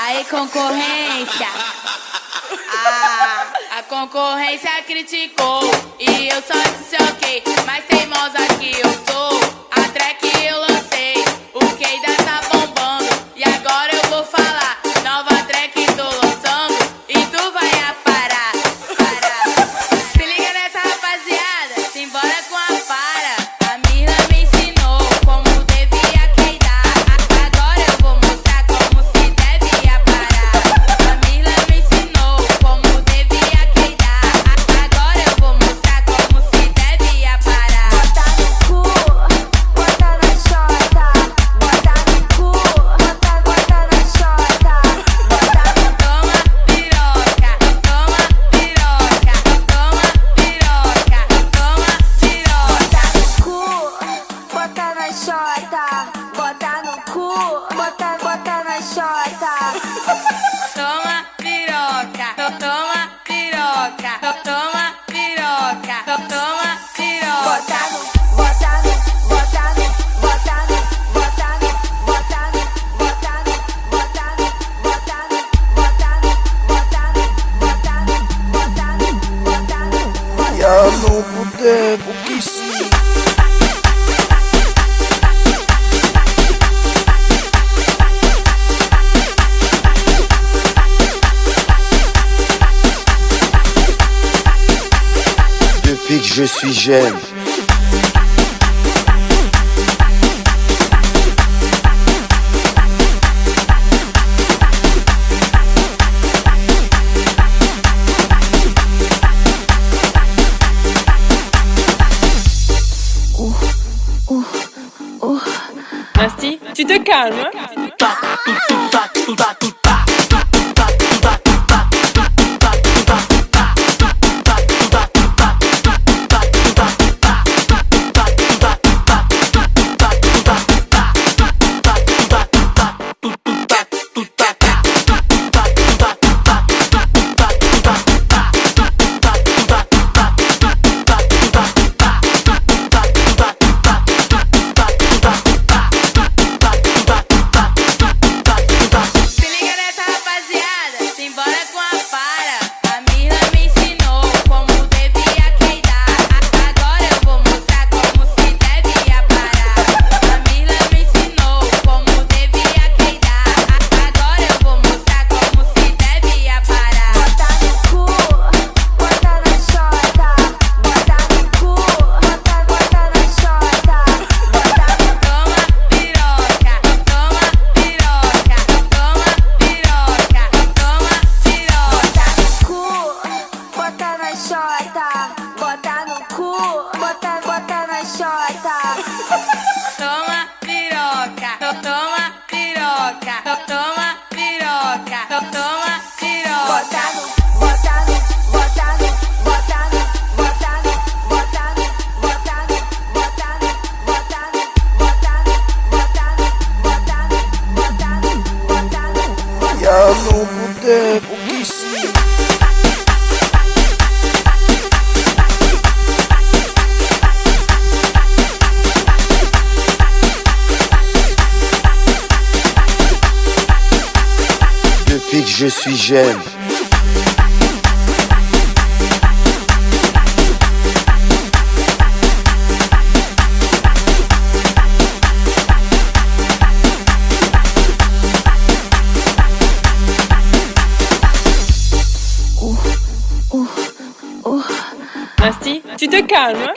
Aí, concorrência. A concorrência criticou e eu só disse ok. Mais teimosa que eu sou, a track eu lancei. O Keida tá bombando e agora eu vou falar. Nova track tô lançando e tu vai aparar. Se liga nessa rapaziada, simbora com a para. A Mirla me ensinou como devia queidar. Agora eu vou mostrar como se deve aparar. A Mirla me ensinou como devia queidar. Agora eu vou mostrar como se deve aparar. Bota no cu, bota na xota. Bota no cu, bota na xota. Toma piroca, toma piroca, toma piroca, toma piroca. Bota na xota, bota no cu, bota na xota. Toma piroca, toma piroca, toma piroca, toma piroca. E a no boteco que sim. Depuis que je suis jeune. Nasty, tu te calmes. Bota no cu, bota na xota. Toma piroca, toma piroca, toma piroca, toma piroca. E a no boteco que sim. Depuis que je suis jeune. Nasty, tu te calmes.